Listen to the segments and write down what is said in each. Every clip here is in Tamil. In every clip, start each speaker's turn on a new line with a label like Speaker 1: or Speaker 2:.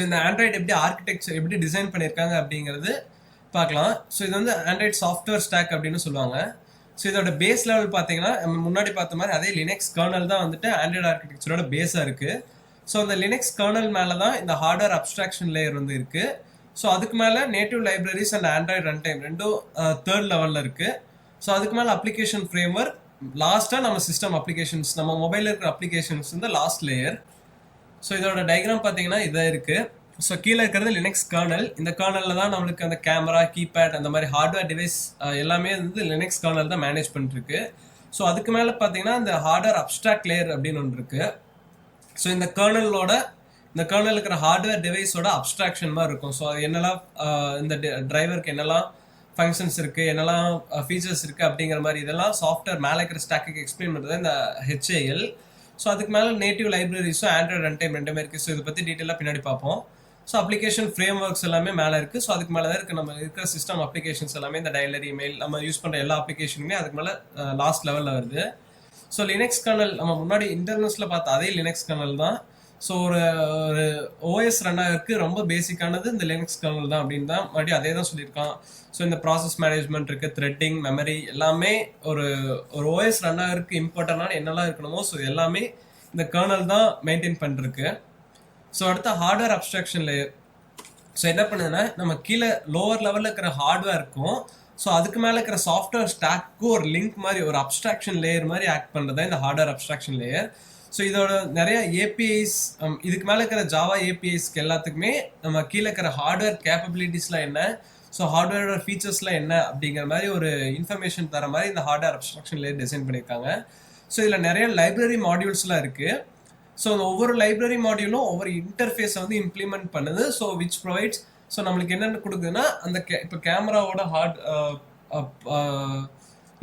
Speaker 1: இந்த ஆண்ட்ராய்டு எப்படி ஆர்கிடெக்சர் எப்படி டிசைன் பண்ணியிருக்காங்க அப்படிங்கிறது பார்க்கலாம். ஸோ இது வந்து ஆண்ட்ராய்டு சாஃப்ட்வேர் ஸ்டாக் அப்படின்னு சொல்லுவாங்க. ஸோ இதோட பேஸ் லெவல் பார்த்தீங்கன்னா நம்ம முன்னாடி பார்த்த மாதிரி அதே லினக்ஸ் கர்னல் தான் வந்துட்டு ஆண்ட்ராய்டு ஆர்கிடெக்சரோட பேஸாக இருக்குது. ஸோ அந்த லினக்ஸ் கர்னல் மேலே தான் இந்த ஹார்ட்வேர் அப்ஸ்ட்ராக்ஷன் லேயர் வந்து இருக்குது. ஸோ அதுக்கு மேலே native libraries and Android run time ரெண்டும் தேர்ட் லெவலில் இருக்குது. ஸோ அதுக்கு மேலே அப்ளிகேஷன் ஃப்ரேம்வொர்க், லாஸ்ட்டாக நம்ம சிஸ்டம் அப்ளிகேஷன்ஸ், நம்ம மொபைலில் இருக்கிற அப்ளிகேஷன்ஸ் வந்து லாஸ்ட் லேயர். ஸோ இதோட டயக்ராம் பார்த்தீங்கன்னா இதாக இருக்குது. ஸோ கீழே இருக்கிறது லினக்ஸ் கர்னல். இந்த கர்னலில் தான் நம்மளுக்கு அந்த கேமரா, கீபேட், அந்த மாதிரி ஹார்ட்வேர் டிவைஸ் எல்லாமே வந்து லினக்ஸ் கர்னல் தான் மேனேஜ் பண்ணிருக்கு. ஸோ அதுக்கு மேலே பார்த்தீங்கன்னா இந்த ஹார்ட்வேர் அப்ஸ்ட்ராக்ட் லேயர் அப்படின்னு ஒன்று இருக்குது. ஸோ இந்த கர்னல் இருக்கிற ஹார்ட்வேர் டிவைஸோட அப்ஸ்ட்ராக்ஷன் மாதிரி இருக்கும். ஸோ அது என்னெல்லாம் இந்த டிரைவருக்கு என்னெல்லாம் ஃபங்க்ஷன்ஸ் இருக்குது, என்னெல்லாம் ஃபீச்சர்ஸ் இருக்குது அப்படிங்கிற மாதிரி இதெல்லாம் சாஃப்ட்வேர் மேலே இருக்கிற ஸ்டாக்கு எக்ஸ்பிளைன் பண்ணுறது இந்த ஹெச்ஏஎல். ஸோ அதுக்கு மேலே நேட்டிவ் லைப்ரரிஸும் ஆண்ட்ராய்டு ரன் டைம் ரெண்டுமே இருக்குது. ஸோ இதை பற்றி டீட்டெயிலாக பின்னாடி பார்ப்போம். ஸோ அப்ளிகேஷன் ஃப்ரேம் ஒர்க்ஸ் எல்லாமே மேலே இருக்குது. ஸோ அதுக்கு மேலே தான் இருக்குது நம்ம இருக்கிற சிஸ்டம் அப்ளிகேஷன்ஸ் எல்லாமே. இந்த டயலரி, இமெயில், நம்ம யூஸ் பண்ணுற எல்லா அப்ளிகேஷனுமே அதுக்கு மேலே லாஸ்ட் லெவலில் வருது. ஸோ லினக்ஸ் கர்னல் நம்ம முன்னாடி இன்டர்னல்ஸில் பார்த்த அதே லினக்ஸ் கர்னல் தான். ஸோ ஒரு ஓஎஸ் ரன் ஆகிறதுக்கு ரொம்ப பேசிக்கானது இந்த லினக்ஸ் கர்னல் தான் அப்படின்னு தான் மறுபடியும் அதே தான் சொல்லியிருக்கான். ஸோ இந்த ப்ராசஸ் மேனேஜ்மெண்ட் இருக்குது, த்ரெட்டிங், மெமரி எல்லாமே ஒரு ஓஎஸ் ரன் ஆகிறதுக்கு இம்பார்ட்டண்டான என்னெல்லாம் இருக்கணுமோ ஸோ எல்லாமே இந்த கர்னல் தான் மெயின்டைன் பண்ணிருக்கு. ஸோ அடுத்த ஹார்ட்வேர் அப்ஸ்ட்ராக்ஷன் லேயர். ஸோ என்ன பண்ணுதுன்னா நம்ம கீழே லோவர் லெவலில் இருக்கிற ஹார்ட்வேருக்கும் ஸோ அதுக்கு மேலே இருக்கிற சாஃப்ட்வேர் ஸ்டாக்கும் ஒரு லிங்க் மாதிரி, ஒரு அப்ஸ்ட்ராக்ஷன் லேயர் மாதிரி ஆக்ட் பண்ணுறது இந்த ஹார்ட்வேர் அப்ஸ்ட்ராக்ஷன் லேயர். ஸோ இதோட நிறைய ஏபிஐஸ், இதுக்கு மேலே இருக்கிற ஜாவா ஏபிஐஸ்க்கு எல்லாத்துக்குமே நம்ம கீழே இருக்கிற ஹார்ட்வேர் கேப்பபிலிட்டிஸ்லாம் என்ன, ஸோ ஹார்ட்வேரோட ஃபீச்சர்ஸ்லாம் என்ன அப்படிங்கிற மாதிரி ஒரு இன்ஃபர்மேஷன் தர மாதிரி இந்த ஹார்ட்வேர் அப்ஸ்ட்ராக்ஷன் லேயர் டிசைன் பண்ணியிருக்காங்க. ஸோ இதில் நிறைய லைப்ரரி மாடியூல்ஸ்லாம் இருக்குது. ஸோ அந்த ஒவ்வொரு லைப்ரரி மாடியூலும் ஒவ்வொரு இன்டர்ஃபேஸை வந்து இம்ப்ளிமெண்ட் பண்ணுது. ஸோ விச் ப்ரொவைட்ஸ், ஸோ நம்மளுக்கு என்னென்ன கொடுக்குதுன்னா அந்த இப்போ கேமராவோட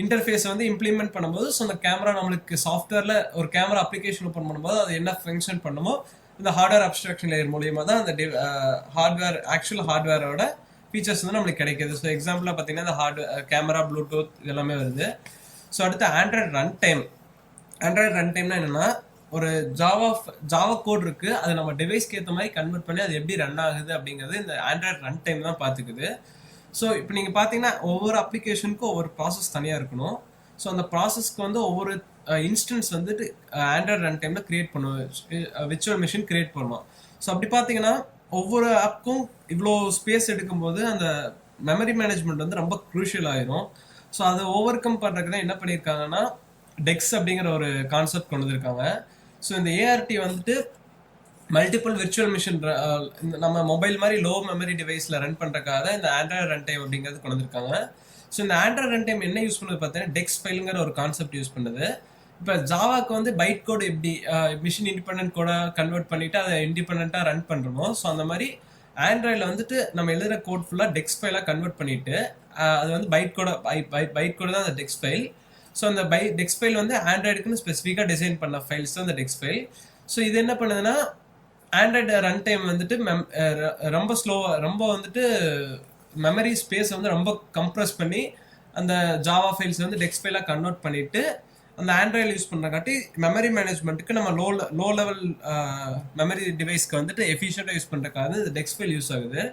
Speaker 1: இன்டர்ஃபேஸை வந்து இம்ப்ளிமெண்ட் பண்ணும்போது ஸோ அந்த கேமரா நம்மளுக்கு சாஃப்ட்வேரில் ஒரு கேமரா அப்ளிகேஷன் ஓப்பன் பண்ணும்போது அது என்ன ஃபங்க்ஷன் பண்ணுமோ இந்த ஹார்ட்வேர் அப்ஸ்ட்ராக்ஷன் லேயர் மூலியமாக தான் அந்த ஆக்சுவல் ஹார்ட்வேரோட ஃபீச்சர்ஸ் வந்து நம்மளுக்கு கிடைக்கிது. ஸோ எக்ஸாம்பிளாக பார்த்தீங்கன்னா இந்த கேமரா, ப்ளூடூத் இதெல்லாமே வருது. ஸோ அடுத்து Android run time. Android run டைம்னா என்னென்னா ஒரு ஜாவா கோட் இருக்குது, அதை நம்ம டிவைஸ்க்கு ஏற்ற மாதிரி கன்வெர்ட் பண்ணி அது எப்படி ரன் ஆகுது அப்படிங்கிறது இந்த ஆண்ட்ராய்டு ரன் டைம் தான் பார்த்துக்குது. ஸோ இப்போ நீங்கள் பார்த்தீங்கன்னா ஒவ்வொரு அப்ளிகேஷனுக்கும் ஒவ்வொரு ப்ராசஸ் தனியாக இருக்கணும். ஸோ அந்த ப்ராசஸ்க்கு வந்து ஒவ்வொரு இன்ஸ்டன்ஸ் வந்துட்டு ஆண்ட்ராய்டு ரன் டைமில் க்ரியேட் பண்ணுவோம், விர்ச்சுவல் மிஷின் க்ரியேட் பண்ணுவோம். ஸோ அப்படி பார்த்தீங்கன்னா ஒவ்வொரு ஆப்புக்கும் இவ்வளோ ஸ்பேஸ் எடுக்கும்போது அந்த மெமரி மேனேஜ்மெண்ட் வந்து ரொம்ப க்ரூஷியல் ஆயிரும். ஸோ அதை ஓவர் கம் பண்ணுறதுக்கு தான் என்ன பண்ணியிருக்காங்கன்னா டெக்ஸ் அப்படிங்கிற ஒரு கான்செப்ட் கொண்டு வந்திருக்காங்க. ஸோ இந்த ஏஆர்டி வந்துட்டு மல்டிபிள் விர்ச்சுவல் மிஷின் நம்ம மொபைல் மாதிரி லோ மெமரி டிவைஸில் ரன் பண்ணுறக்காக இந்த ஆண்ட்ராய்டு ரன் டைம் அப்படிங்கிறது கொண்டு வந்திருக்காங்க. ஸோ இந்த ஆண்ட்ராய்டு ரன் டைம் என்ன யூஸ் பண்ணுறது பார்த்தீங்கன்னா டெக்ஸ் ஃபைலுங்கிற ஒரு கான்செப்ட் யூஸ் பண்ணுது. இப்போ ஜாவாக்கு வந்து பைட் கோடு எப்படி மிஷின் இண்டிபெண்ட் கோடை கன்வெர்ட் பண்ணிவிட்டு அதை இண்டிபெண்ட்டாக ரன் பண்ணுறோமோ ஸோ அந்த மாதிரி ஆண்ட்ராய்டில் வந்துட்டு நம்ம எழுதுகிற கோட் ஃபுல்லாக டெக்ஸ் ஃபைலாக கன்வெர்ட் பண்ணிவிட்டு அது வந்து பைட் கோடு தான் அந்த டெக்ஸ் ஃபைல். ஸோ அந்த டெக்ஸ் ஃபைல் வந்து ஆண்ட்ராய்டுக்குன்னு ஸ்பெசிஃபிக்காக டிசைன் பண்ண ஃபைல்ஸ் தான் அந்த டெக்ஸ் ஃபைல். ஸோ இது என்ன பண்ணுதுன்னா ஆண்ட்ராய்டு ரன் டைம் வந்துட்டு ரொம்ப ஸ்லோவாக, ரொம்ப வந்துட்டு மெமரி ஸ்பேஸ் வந்து ரொம்ப கம்ப்ரஸ் பண்ணி அந்த ஜாவா ஃபைல்ஸ் வந்து டெக்ஸ் ஃபைலாக கன்வெர்ட் பண்ணிவிட்டு அந்த ஆண்ட்ராய்டில் யூஸ் பண்ணுறக்காட்டி மெமரி மேனேஜ்மெண்ட்டுக்கு நம்ம லோ லெவல் மெமரி டிவைஸ்க்கு வந்துட்டு எஃபிஷியண்ட்டாக யூஸ் பண்ணுறக்காக இந்த டெக்ஸ் ஃபைல் யூஸ் ஆகுது.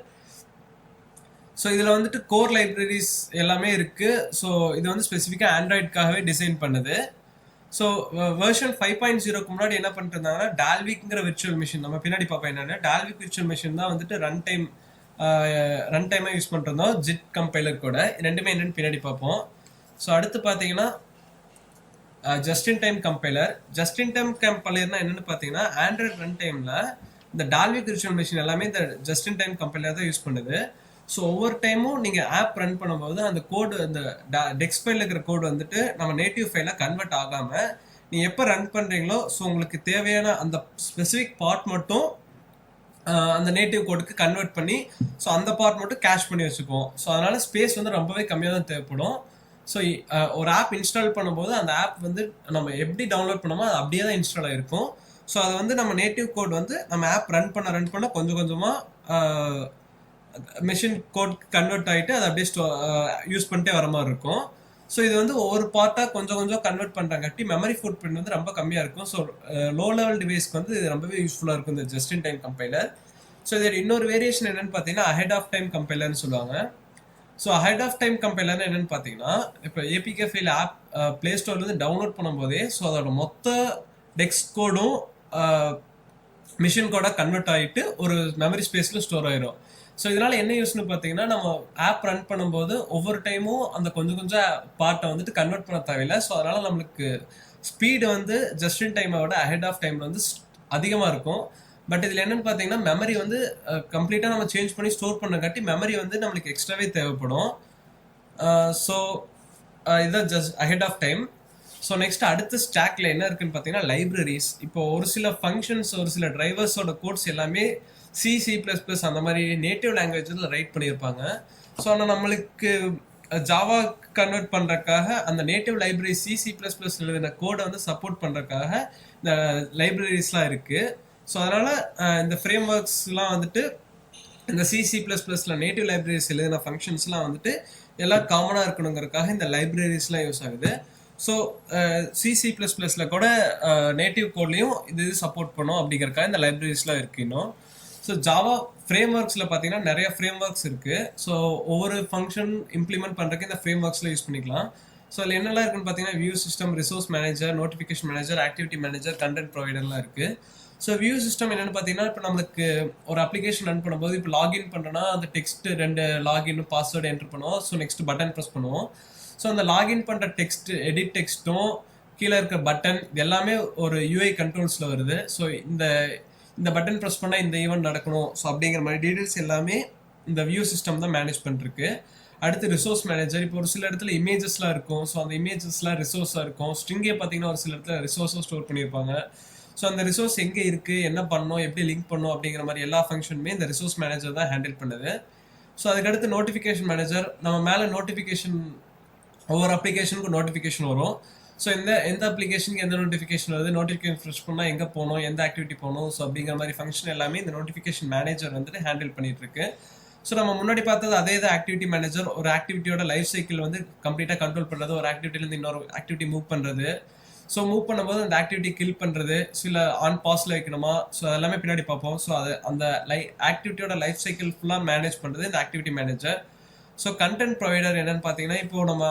Speaker 1: ஸோ இதில் வந்துட்டு கோர் லைப்ரரிஸ் எல்லாமே இருக்குது. ஸோ இது வந்து ஸ்பெசிஃபிக்காக ஆண்ட்ராய்டுக்காகவே டிசைன் பண்ணுது. ஸோ வெர்ஷன் 5.0க்கு முன்னாடி என்ன பண்ணிட்டு இருந்தாங்கன்னா டால்விக்ங்கிற விர்ச்சுவல் மிஷின், நம்ம பின்னாடி பார்ப்போம் என்னென்னா டால்விக் விர்ச்சுவல் மிஷின் தான் வந்துட்டு ரன் டைமாக யூஸ் பண்ணிருந்தோம் ஜிட் கம்பைலர் கூட. ரெண்டுமே என்னென்னு பின்னாடி பார்ப்போம். ஸோ அடுத்து பார்த்தீங்கன்னா just in time compiler. Just in time கம்பைலர்னா என்னென்னு பார்த்தீங்கன்னா ஆண்ட்ராய்டு ரன் டைமில் இந்த டால்விக் விர்ச்சுவல் மிஷின் எல்லாமே இந்த ஜஸ்ட் இன் டைம் கம்பைலர் தான் யூஸ் பண்ணுது. ஸோ ஒவ்வொரு டைமும் நீங்கள் ஆப் ரன் பண்ணும்போது அந்த கோடு, அந்த டெக்ஸ் ஃபைலில் இருக்கிற கோடு வந்துட்டு நம்ம நேட்டிவ் ஃபைலாக கன்வெர்ட் ஆகாமல் நீங்கள் எப்போ ரன் பண்ணுறீங்களோ ஸோ உங்களுக்கு தேவையான அந்த ஸ்பெசிஃபிக் பார்ட் மட்டும் அந்த நேட்டிவ் கோடுக்கு கன்வெர்ட் பண்ணி ஸோ அந்த பார்ட் மட்டும் கேஷ் பண்ணி வச்சுக்குவோம். ஸோ அதனால் ஸ்பேஸ் வந்து ரொம்பவே கம்மியாக தான் தேவைப்படும். ஸோ ஒரு ஆப் இன்ஸ்டால் பண்ணும்போது அந்த ஆப் வந்து நம்ம எப்படி டவுன்லோட் பண்ணோமோ அது அப்படியே தான் இன்ஸ்டால் ஆகிருக்கும். ஸோ அது வந்து நம்ம நேட்டிவ் கோட் வந்து நம்ம ஆப் ரன் பண்ண கொஞ்சம் கொஞ்சமாக மெஷின் கோட் கன்வெர்ட் ஆகிட்டு அதை அப்படியே யூஸ் பண்ணிட்டே வர மாதிரி இருக்கும். ஸோ இது வந்து ஒவ்வொரு பார்ட்டாக கொஞ்சம் கொஞ்சம் கன்வெர்ட் பண்ணுறாங்காட்டி மெமரி ஃபுட் பிரிண்ட் வந்து ரொம்ப கம்மியாக இருக்கும். ஸோ லோ லெவல் டிவைஸ்க்கு வந்து இது ரொம்பவே யூஸ்ஃபுல்லாக இருக்கும் இந்த just in time compiler. So இதில் இன்னொரு வேரியேஷன் என்னன்னு பார்த்தீங்கன்னா அஹெட் ஆஃப் டைம் கம்பைலர்னு சொல்லுவாங்க. So ahead of time compiler என்னன்னு பார்த்தீங்கன்னா இப்போ ஏபிகே ஃபைல் ஆப் பிளே ஸ்டோர்லேருந்து டவுன்லோட் பண்ணும்போதே ஸோ அதோட மொத்த டெக்ஸ்ட் கோடும் மிஷின் கோடாக கன்வெர்ட் ஆகிட்டு ஒரு மெமரி ஸ்பேஸில் ஸ்டோர் ஆயிடும். ஸோ இதனால் என்ன யூஸ்னு பார்த்தீங்கன்னா நம்ம ஆப் ரன் பண்ணும்போது ஒவ்வொரு டைமும் அந்த கொஞ்சம் கொஞ்சம் பார்ட்டை வந்துட்டு கன்வெர்ட் பண்ண தேவையில்லை. ஸோ அதனால் நம்மளுக்கு ஸ்பீடு வந்து ஜஸ்ட் இன் டைமை விட அஹெட் ஆஃப் டைமில் வந்து அதிகமாக இருக்கும். பட் இதில் என்னென்னு பார்த்தீங்கன்னா மெமரி வந்து கம்ப்ளீட்டாக நம்ம சேஞ்ச் பண்ணி ஸ்டோர் பண்ணங்காட்டி மெமரி வந்து நம்மளுக்கு எக்ஸ்ட்ராவே தேவைப்படும். ஸோ இதுதான் just ahead of time. So next அடுத்த ஸ்டாக்ல என்ன இருக்குன்னு பார்த்தீங்கன்னா லைப்ரரிஸ். இப்போ ஒரு சில ஃபங்க்ஷன்ஸ் ஒரு சில டிரைவர்ஸோட கோட்ஸ் எல்லாமே C++ அந்த மாதிரி நேட்டிவ் லாங்குவேஜில் ரைட் பண்ணியிருப்பாங்க. ஸோ ஆனால் நம்மளுக்கு ஜாவா கன்வெர்ட் பண்ணுறதுக்காக அந்த நேட்டிவ் லைப்ரரி C++ எழுதின கோடை வந்து சப்போர்ட் பண்ணுறதுக்காக இந்த லைப்ரரிஸ்லாம் இருக்குது. ஸோ அதனால் இந்த ஃப்ரேம் ஒர்க்ஸ்லாம் வந்துட்டு இந்த C++ல நேட்டிவ் லைப்ரரிஸ் எழுதின ஃபங்க்ஷன்ஸ்லாம் வந்துட்டு எல்லாம் காமனாக இருக்கணுங்கிறதுக்காக இந்த லைப்ரரிஸ்லாம் யூஸ் ஆகுது. ஸோ C++ல கூட நேட்டிவ் கோட்லேயும் இது சப்போர்ட் பண்ணும் அப்படிங்கிறக்காக இந்த லைப்ரரிஸ்லாம் இருக்குது இன்னும். ஸோ ஜாவா ஃப்ரேம் ஒர்க்ஸில் பார்த்தீங்கன்னா நிறைய ஃப்ரேம் ஒர்க்ஸ் இருக்குது. ஸோ ஒவ்வொரு ஃபங்க்ஷன் இம்ப்ளிமெண்ட் பண்ணுறதுக்கு இந்த ஃப்ரேம் ஒர்க்ஸில் யூஸ் பண்ணிக்கலாம். ஸோ அதில் என்னெல்லாம் இருக்குன்னு பார்த்தீங்கன்னா view system, resource manager, notification manager, activity manager, content ப்ரொவைடர்லாம் இருக்குது. ஸோ வியூ சிஸ்டம் என்னென்னு பார்த்தீங்கன்னா இப்போ நம்மளுக்கு ஒரு அப்ளிகேஷன் ரன் பண்ணும்போது இப்போ லாகின் பண்ணுறோன்னா அந்த டெக்ஸ்ட் 2 லாகின் பாஸ்வேர்டு என்ட்ரு பண்ணுவோம். ஸோ நெக்ஸ்ட் பட்டன் ப்ரெஸ் பண்ணுவோம். ஸோ அந்த லாகின் பண்ணுற டெக்ஸ்ட் எடிட் டெக்ஸ்ட்டும் கீழே இருக்க பட்டன் இது எல்லாமே ஒரு யூஐ கண்ட்ரோல்ஸில் வருது. ஸோ இந்த பட்டன் ப்ரெஸ் பண்ணால் இந்த ஈவெண்ட் நடக்கணும் ஸோ அப்படிங்கிற மாதிரி டீடைல்ஸ் எல்லாமே இந்த வியூ சிஸ்டம் தான் மேனேஜ் பண்ணிருக்கு. அடுத்து ரிசோர்ஸ் மேனேஜர். இப்போ ஒரு சில இடத்துல இமேஜஸ்லாம் இருக்கும். ஸோ அந்த இமேஜஸ்லாம் ரிசோர்ஸாக இருக்கும். ஸ்ட்ரிங்கே பார்த்தீங்கன்னா ஒரு சில இடத்துல ரிசோர்ஸும் ஸ்டோர் பண்ணியிருப்பாங்க. ஸோ அந்த ரிசோர்ஸ் எங்கே இருக்குது, என்ன பண்ணணும், எப்படி லிங்க் பண்ணணும் அப்படிங்கிற மாதிரி எல்லா ஃபங்க்ஷனுமே இந்த ரிசோர்ஸ் மேனேஜர் தான் ஹேண்டில் பண்ணுது. ஸோ அதுக்கடுத்து நோட்டிஃபிகேஷன் மேனேஜர். நம்ம மேலே நோட்டிஃபிகேஷன் ஒவ்வொரு அப்ளிகேஷனுக்கும் நோட்டிஃபிகேஷன் வரும். ஸோ எந்த அப்ளிகேஷனுக்கு எந்த நோட்டிஃபிகேஷன் வருது, நோட்டிஃபிகேஷன் ஃப்ரெஷ் பண்ணால் எங்கே போகணும், எந்த ஆக்டிவிட்டி போகணும், ஸோ அப்படிங்கிற மாதிரி ஃபங்க்ஷன் எல்லாமே இந்த நோட்டிஃபிகேஷன் மேனேஜர் வந்துட்டு ஹேண்டில் பண்ணிட்டு இருக்கு. ஸோ நம்ம முன்னாடி பார்த்தது அதே தான் ஆக்டிவிட்டி மேனேஜர். ஒரு ஆக்டிவிட்டியோட லைஃப் சைக்கிள் வந்து கம்ப்ளீட்டாக கண்ட்ரோல் பண்ணுறது, ஒரு ஆக்டிவிட்டிலேருந்து இன்னொரு ஆக்டிவிட்டி மூவ் பண்ணுறது. ஸோ மூவ் பண்ணும்போது அந்த ஆக்டிவிட்டி கில் பண்ணுறது, சில ஆன் பாஸில் வைக்கணுமா, ஸோ அதெல்லாமே பின்னாடி பார்ப்போம். ஸோ அது அந்த ஆக்டிவிட்டியோட லைஃப் சைக்கிள் ஃபுல்லாக மேனேஜ் பண்ணுறது இந்த activity manager. So content provider என்னன்னு பார்த்தீங்கன்னா இப்போ நம்ம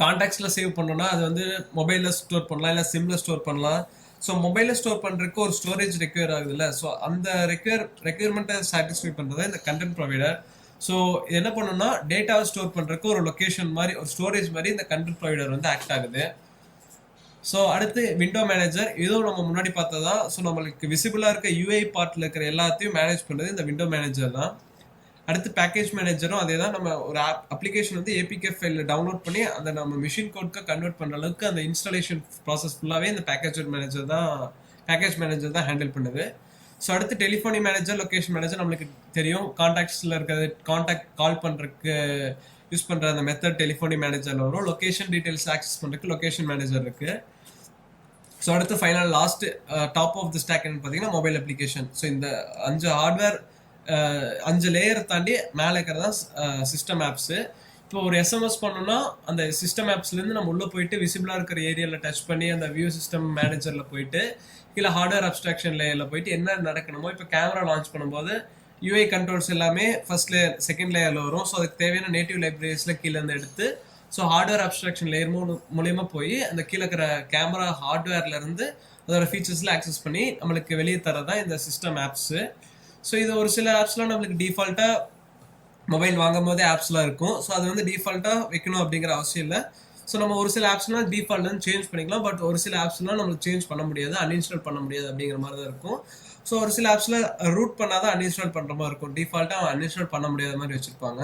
Speaker 1: கான்டாக்ட்ஸில் சேவ் பண்ணோம்னா அது வந்து மொபைலில் ஸ்டோர் பண்ணலாம், இல்லை சிம்மில் ஸ்டோர் பண்ணலாம். ஸோ மொபைலில் ஸ்டோர் பண்ணுறதுக்கு ஒரு ஸ்டோரேஜ் ரெக்யர் ஆகுதுல்ல, ஸோ அந்த ரெக்யர்மெண்ட்டை சாட்டிஸ்ஃபை பண்ணுறது இந்த கண்டென்ட் ப்ரொவைடர். ஸோ என்ன பண்ணணும்னா டேட்டாவை ஸ்டோர் பண்ணுறதுக்கு ஒரு லொக்கேஷன் மாதிரி ஒரு ஸ்டோரேஜ் மாதிரி இந்த கண்டென்ட் ப்ரொவைடர் வந்து ஆக்ட் ஆகுது. ஸோ அடுத்து விண்டோ மேனேஜர். இதுவும் நம்ம முன்னாடி பார்த்ததா. ஸோ நம்மளுக்கு விசிபிளாக இருக்க யூஐ பார்ட்டில் இருக்கிற எல்லாத்தையும் மேனேஜ் பண்ணுறது இந்த விண்டோ மேனேஜர் தான். அடுத்து பேக்கேஜ் மேனேஜரும் அதே தான். நம்ம ஒரு அப்ளிகேஷன் வந்து ஏபிகே ஃபைலில் டவுன்லோட் பண்ணி அந்த நம்ம மிஷின் கோட்க்கு கன்வெர்ட் பண்ணுற அளவுக்கு அந்த இன்ஸ்டாலேஷன் ப்ராசஸ் ஃபுல்லாகவே இந்த பேக்கேஜ் மேனேஜர் தான் ஹேண்டில் பண்ணுது. ஸோ அடுத்து டெலிஃபோனி மேனேஜர், லொக்கேஷன் மேனேஜர் நம்மளுக்கு தெரியும். கான்டாக்ட்ஸில் இருக்கிறது கான்டாக்ட் கால் பண்ணுறதுக்கு யூஸ் பண்ணுற அந்த மெத்தட் டெலிஃபோனி மேனேஜரில் வரும். லொக்கேஷன் டீட்டெயில்ஸ் ஆக்சஸ் பண்ணுறதுக்கு லொக்கேஷன் மேனேஜர் இருக்குது. ஸோ அடுத்து final last top of the stack என்னன்னு பார்த்தீங்கன்னா மொபைல் அப்ளிகேஷன். ஸோ இந்த 5 லேயரை தாண்டி மேலே இருக்கிறதா சிஸ்டம் ஆப்ஸு. இப்போ ஒரு எஸ்எம்எஸ் பண்ணோம்னா அந்த சிஸ்டம் ஆப்ஸ்லேருந்து நம்ம உள்ளே போயிட்டு விசிபிளாக இருக்கிற ஏரியாவில் டச் பண்ணி அந்த வியூ சிஸ்டம் மேனேஜரில் போயிட்டு இல்லை ஹார்ட்வேர் அப்ஸ்ட்ராக்ஷன் லேயரில் போயிட்டு என்ன நடக்கணுமோ இப்போ கேமரா லான்ச் பண்ணும்போது யூஐ கண்ட்ரோல்ஸ் எல்லாமே ஃபர்ஸ்ட் லேயர் செகண்ட் லேயரில் வரும். ஸோ அதுக்கு தேவையான நேட்டிவ் லைப்ரரிஸில் கீழேருந்து எடுத்து ஸோ ஹார்ட்வேர் அப்ஸ்ட்ராக்ஷன் லேயர் மூலியமாக போய் அந்த கீழே இருக்கிற கேமரா ஹார்ட்வேர்லேருந்து அதோட ஃபீச்சர்ஸில் ஆக்சஸ் பண்ணி நம்மளுக்கு வெளியே தரதான் இந்த சிஸ்டம் ஆப்ஸு. ஸோ இது ஒரு சில ஆப்ஸ்லாம் நம்மளுக்கு டிஃபால்ட்டாக மொபைல் வாங்கும் போதே ஆப்ஸ்லாம் இருக்கும். ஸோ அது வந்து டிஃபால்ட்டாக வைக்கணும் அப்படிங்கிற அவசியம் இல்லை. ஸோ நம்ம ஒரு சில ஆப்ஸ்லாம் டிஃபால்ட்லேருந்து சேஞ்ச் பண்ணிக்கலாம். பட் ஒரு சில ஆப்ஸ்லாம் நம்மளுக்கு சேஞ்ச் பண்ண முடியாது, அன்இன்ஸ்டால் பண்ண முடியாது அப்படிங்கிற மாதிரி தான் இருக்கும். ஸோ ஒரு சில ஆப்ஸில் ரூட் பண்ணால் தான் அன்இன்ஸ்டால் பண்ணுற மாதிரி இருக்கும். டிஃபால்ட்டாக அன்இன்ஸ்டால் பண்ண முடியாத மாதிரி வச்சுருப்பாங்க.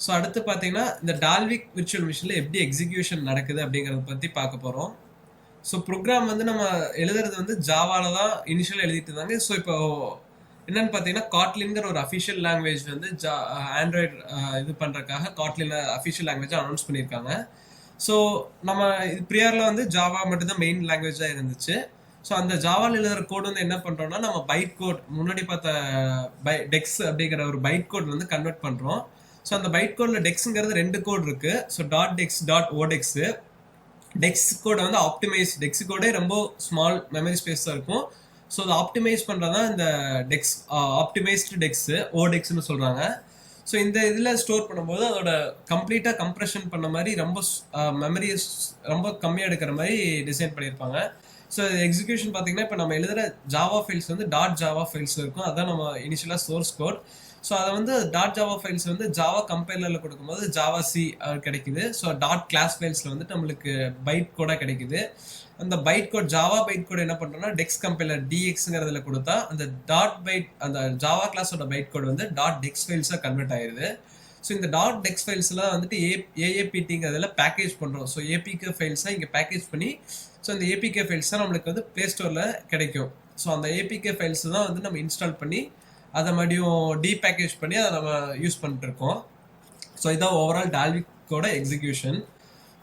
Speaker 1: ஸோ அடுத்து பார்த்தீங்கன்னா இந்த டால்விக் விர்ச்சுவல் மிஷினில் எப்படி எக்ஸிக்யூஷன் நடக்குது அப்படிங்கிறத பற்றி பார்க்க போகிறோம். ஸோ ப்ரோக்ராம் வந்து நம்ம எழுதுறது வந்து ஜாவாவில் தான் இனிஷியலாக எழுதிட்டு இருந்தாங்க. ஸோ இப்போ என்னென்னு பார்த்தீங்கன்னா காட்லின்கிற ஒரு அஃபிஷியல் லாங்குவேஜ் வந்து ஆண்ட்ராய்டு இது பண்ணுறதுக்காக காட்லின் அஃபிஷியல் லாங்குவேஜை அனௌன்ஸ் பண்ணியிருக்காங்க. ஸோ நம்ம இது ப்ரியரில் வந்து ஜாவா மட்டும்தான் மெயின் லாங்குவேஜாக இருந்துச்சு. ஸோ அந்த ஜாவாவில் எழுதுகிற கோட் வந்து என்ன பண்ணுறோம்னா நம்ம பைட் கோட் முன்னாடி பார்த்த டெக்ஸ் அப்படிங்கிற ஒரு பைட் கோட் வந்து கன்வெர்ட் பண்ணுறோம். ஸோ அந்த பைட் கோடில் டெக்ஸுங்கிறது 2 கோட் இருக்குது. ஸோ .dex .odexu டெக்ஸ் கோடை வந்து ஆப்டிமைஸ் டெக்ஸ் கோடே ரொம்ப ஸ்மால் மெமரி ஸ்பேஸ் தான் இருக்கும். ஸோ அதை ஆப்டிமைஸ் பண்ணுறது தான் இந்த டெக்ஸ், ஆப்டிமைஸ்டு டெக்ஸு, ஓடெக்ஸ்னு சொல்கிறாங்க. ஸோ இந்த இதில் ஸ்டோர் பண்ணும்போது அதோட கம்ப்ளீட்டாக கம்ப்ரெஷன் பண்ண மாதிரி ரொம்ப மெமரி ரொம்ப கம்மியாக எடுக்கிற மாதிரி டிசைன் பண்ணியிருப்பாங்க. ஸோ எக்ஸிக்யூஷன் பார்த்தீங்கன்னா இப்போ நம்ம எழுதுகிற ஜாவா ஃபைல்ஸ் வந்து டாட் ஜாவா ஃபைல்ஸ் இருக்கும், அதான் நம்ம இனிஷியலாக சோர்ஸ் கோட். ஸோ அதை வந்து டாட் ஜாவா ஃபைல்ஸ் வந்து ஜாவா கம்பைலரில் கொடுக்கும்போது ஜாவா சி கிடைக்குது. ஸோ டாட் கிளாஸ் ஃபைல்ஸில் வந்துட்டு நம்மளுக்கு பைட் கோடாக கிடைக்குது. அந்த byte code, Java byte code என்ன பண்ணுறோம்னா டெக்ஸ் கம்பைலர் டிஎக்ஸுங்கிறதுல கொடுத்தா அந்த டாட் பைட், அந்த ஜாவா கிளாஸோட பைட் கோட் வந்து டாட் டெக்ஸ் ஃபைல்ஸாக கன்வெர்ட் ஆயிடுது. ஸோ இந்த டாட் டெக்ஸ் ஃபைல்ஸ்லாம் வந்துட்டு ஏஏபிடிங்கிறதுல பேக்கேஜ் பண்ணுறோம். ஸோ ஏபிகே ஃபைல்ஸாக இங்கே பேக்கேஜ் பண்ணி, ஸோ அந்த ஏபிகே ஃபைல்ஸ் தான் நம்மளுக்கு வந்து ப்ளே ஸ்டோரில் கிடைக்கும். ஸோ அந்த ஏபிகே ஃபைல்ஸ் தான் வந்து நம்ம இன்ஸ்டால் பண்ணி அதை மறுபடியும் டீபேக்கேஜ் பண்ணி அதை நம்ம யூஸ் பண்ணிட்டுருக்கோம். ஸோ இதான் ஓவரால் டால்விக்கோட எக்ஸிக்யூஷன்.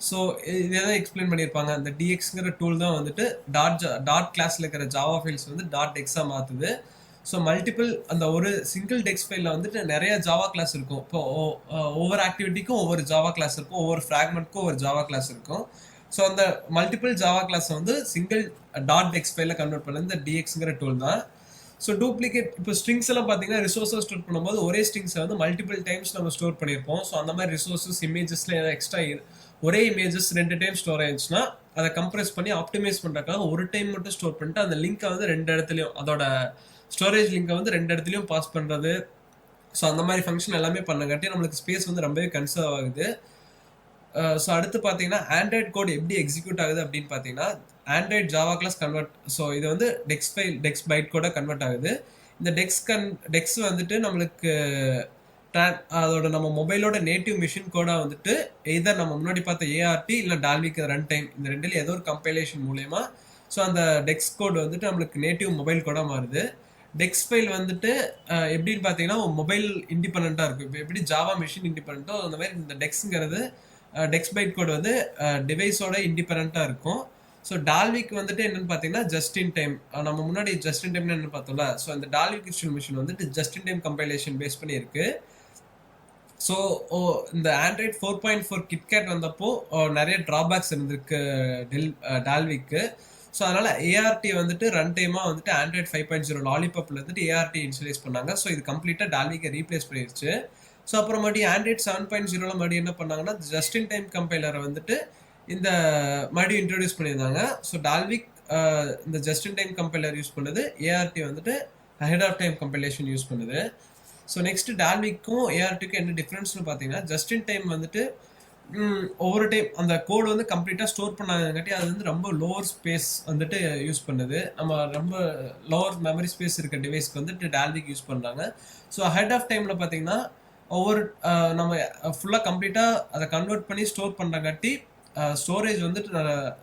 Speaker 1: ஸோ இதே தான் எக்ஸ்பிளைன் பண்ணியிருப்பாங்க. அந்த டிஎக்ஸுங்கிற டூல் தான் வந்துட்டு டாட் கிளாஸில் இருக்கிற ஜாவா ஃபைல்ஸ் வந்து டாட் டெக்ஸாக மாற்றுது. ஸோ மல்டிபிள், அந்த ஒரு சிங்கிள் டெக்ஸ் ஃபைலில் வந்துட்டு நிறைய ஜாவா கிளாஸ் இருக்கும். இப்போ ஒவ்வொரு ஆக்டிவிட்டிக்கும் ஒவ்வொரு ஜாவா கிளாஸ் இருக்கும், ஒவ்வொரு ஃப்ராக்மெண்ட்க்கும் ஒவ்வொரு ஜாவா கிளாஸ் இருக்கும். ஸோ அந்த மல்டிபிள் ஜாவா கிளாஸை வந்து சிங்கிள் டாட் டெக்ஸ் ஃபைலில் கன்வெர்ட் பண்ண இந்த டிஎக்ஸுங்கிற டூல் தான். ஸோ டூப்ளிகேட், இப்போ ஸ்ட்ரிங்ஸ் எல்லாம் பார்த்தீங்கன்னா ரிசோர்ஸை ஸ்டோர் பண்ணும்போது ஒரே ஸ்ட்ரிங்ஸை வந்து மல்டிபிள் டைம்ஸ் நம்ம ஸ்டோர் பண்ணியிருப்போம். ஸோ அந்த மாதிரி ரிசோர்ஸஸ் இமேஜஸ்ல ஏதாவது எக்ஸ்ட்ரா ஒரே இமேஜஸ் 2 டைம் ஸ்டோர் ஆயிடுச்சுன்னா அதை கம்ப்ரெஸ் பண்ணி ஆப்டிமைஸ் பண்ணுறதுக்காக ஒரு டைம் மட்டும் ஸ்டோர் பண்ணிட்டு அந்த லிங்க்கை வந்து 2 இடத்துலையும், அதோட ஸ்டோரேஜ் லிங்கை வந்து 2 இடத்துலையும் பாஸ் பண்ணுறது. ஸோ அந்த மாதிரி ஃபங்க்ஷன் எல்லாமே பண்ணங்காட்டி நம்மளுக்கு ஸ்பேஸ் வந்து ரொம்பவே கன்சர்வ் ஆகுது. ஸோ அடுத்து பார்த்தீங்கன்னா ஆண்ட்ராய்ட் கோட் எப்படி எக்ஸிக்யூட் ஆகுது அப்படின்னு பார்த்தீங்கன்னா Android Java class convert. So இது வந்து டெக்ஸ் ஃபைல், டெக்ஸ் பைட் கோட கன்வெர்ட் ஆகுது. இந்த டெக்ஸ் வந்துட்டு நம்மளுக்கு அதோட நம்ம மொபைலோட நேட்டிவ் மிஷின் கோடா வந்துட்டு எதர் நம்ம முன்னாடி பார்த்த ஏஆர்டி இல்லை டால்விக் ரன் டைம், இந்த ரெண்டுல ஏதோ ஒரு கம்பைலேஷன் மூலயமா ஸோ அந்த டெக்ஸ் கோட் வந்துட்டு நம்மளுக்கு நேட்டிவ் மொபைல் கோடா மாறுது. டெக்ஸ் ஃபைல் வந்துட்டு எப்படின்னு பார்த்தீங்கன்னா மொபைல் இண்டிபெண்ட்டாக இருக்கும். இப்போ எப்படி ஜாவா மிஷின் இண்டிபெண்ட்டோ அந்த மாதிரி இந்த டெக்ஸுங்கிறது, டெக்ஸ் பைட் கோட் வந்து டிவைஸோட இண்டிபெண்ட்டாக இருக்கும். ஸோ டால்விக் வந்துட்டு என்னன்னு பார்த்தீங்கன்னா ஜஸ்ட் இன் டைம், நம்ம முன்னாடி ஜஸ்ட் இன் டைம்னு என்ன பார்த்தோம்ல, ஸோ அந்த டால்விக் விர்ச்சுவல் மிஷின் வந்துட்டு just in time compilation base பண்ணி இருக்கு. ஸோ இந்த ஆண்ட்ராய்ட் 4.4 கிட்கேட் வந்தப்போ நிறைய ட்ராபேக்ஸ் இருந்திருக்கு டால்விக்கு. ஸோ அதனால ஏஆர்டி வந்துட்டு ரன் டைமாக வந்துட்டு ஆண்ட்ராய்ட் 5.0 லாலிபாப்ல வந்துட்டு ஏஆர்டி இன்ஸ்டாலேஸ் பண்ணாங்க. ஸோ இது கம்ப்ளீட்டாக டால்விக்கை ரீப்ளேஸ் பண்ணிருச்சு. ஸோ அப்புறம் மறுபடியும் ஆண்ட்ராய்ட் 7.0 மறுபடியும் என்ன பண்ணாங்கன்னா ஜஸ்ட் இன் டைம் கம்பைலரை வந்துட்டு இந்த மறுபடியும் இன்ட்ரோடியூஸ் பண்ணியிருந்தாங்க. ஸோ டால்விக் இந்த just in time compiler use பண்ணுது, ஏஆர்டி வந்துட்டு ahead of time compilation use பண்ணுது. ஸோ நெக்ஸ்ட் டால்விக்கும் ஏஆர்டிக்கும் என்ன டிஃப்ரென்ஸ்னு பார்த்தீங்கன்னா ஜஸ்ட் இன் டைம் வந்துட்டு ஒவ்வொரு டைம் அந்த கோடு வந்து கம்ப்ளீட்டாக ஸ்டோர் பண்ணாதங்காட்டி அது வந்து ரொம்ப லோவர் ஸ்பேஸ் வந்துட்டு யூஸ் பண்ணுது. நம்ம ரொம்ப லோவர் மெமரி ஸ்பேஸ் இருக்க டிவைஸ்க்கு வந்துட்டு டால்விக் யூஸ் பண்ணுறாங்க. ஸோ அஹெட் ஆஃப் டைமில் பார்த்தீங்கன்னா ஒவ்வொரு நம்ம ஃபுல்லாக கம்ப்ளீட்டாக அதை கன்வெர்ட் பண்ணி ஸ்டோர் பண்ணுறங்காட்டி ஸ்டோரேஜ் வந்துட்டு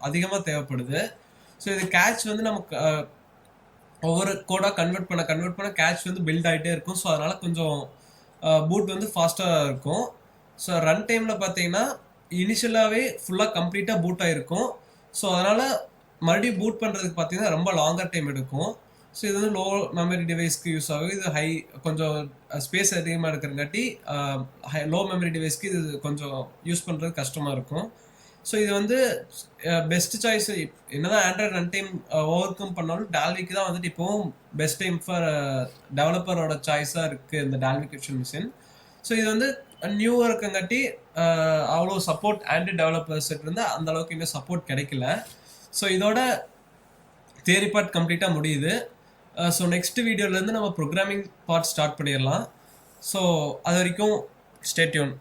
Speaker 1: அதிகமாக தேவைப்படுது. ஸோ இது கேட்ச் வந்து நமக்கு ஒவ்வொரு கோடாக கன்வெர்ட் பண்ண கேட்ச் வந்து பில்ட் ஆகிட்டே இருக்கும். ஸோ அதனால் கொஞ்சம் பூட் வந்து ஃபாஸ்ட்டாக இருக்கும். ஸோ ரன் டைமில் பார்த்தீங்கன்னா இனிஷியலாகவே ஃபுல்லாக கம்ப்ளீட்டாக பூட் ஆகிருக்கும். ஸோ அதனால் மறுபடியும் பூட் பண்ணுறதுக்கு பார்த்தீங்கன்னா ரொம்ப லாங்கர் டைம் எடுக்கும். ஸோ இது வந்து லோ மெமரி டிவைஸ்க்கு யூஸ் ஆகும். இது கொஞ்சம் ஸ்பேஸ் அதிகமாக இருக்கிறங்காட்டி லோ மெமரி டிவைஸ்க்கு இது கொஞ்சம் யூஸ் பண்ணுறது கஷ்டமாக இருக்கும். ஸோ இது வந்து பெஸ்ட் சாய்ஸ். என்னதான் Android run time over come பண்ணாலும் டால்விக்கு தான் வந்துட்டு இப்போவும் பெஸ்ட் டைம் ஃபார் டெவலப்பரோட சாய்ஸாக இருக்குது இந்த டால்விக் விர்ச்சுவல் மிஷின். ஸோ இது வந்து நியூவாக இருக்கங்காட்டி அவ்வளோ சப்போர்ட் ஆண்ட்ராய்ட் டெவலப்பர்ஸ் இருந்தால் அந்த அளவுக்கு இன்னும் சப்போர்ட் கிடைக்கல. ஸோ இதோட தியரி பார்ட் கம்ப்ளீட்டாக முடியுது. ஸோ நெக்ஸ்ட் வீடியோலேருந்து நம்ம ப்ரோக்ராமிங் பார்ட் ஸ்டார்ட் பண்ணிடலாம். ஸோ அது வரைக்கும் ஸ்டே டியூன்.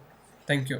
Speaker 1: தேங்க்யூ.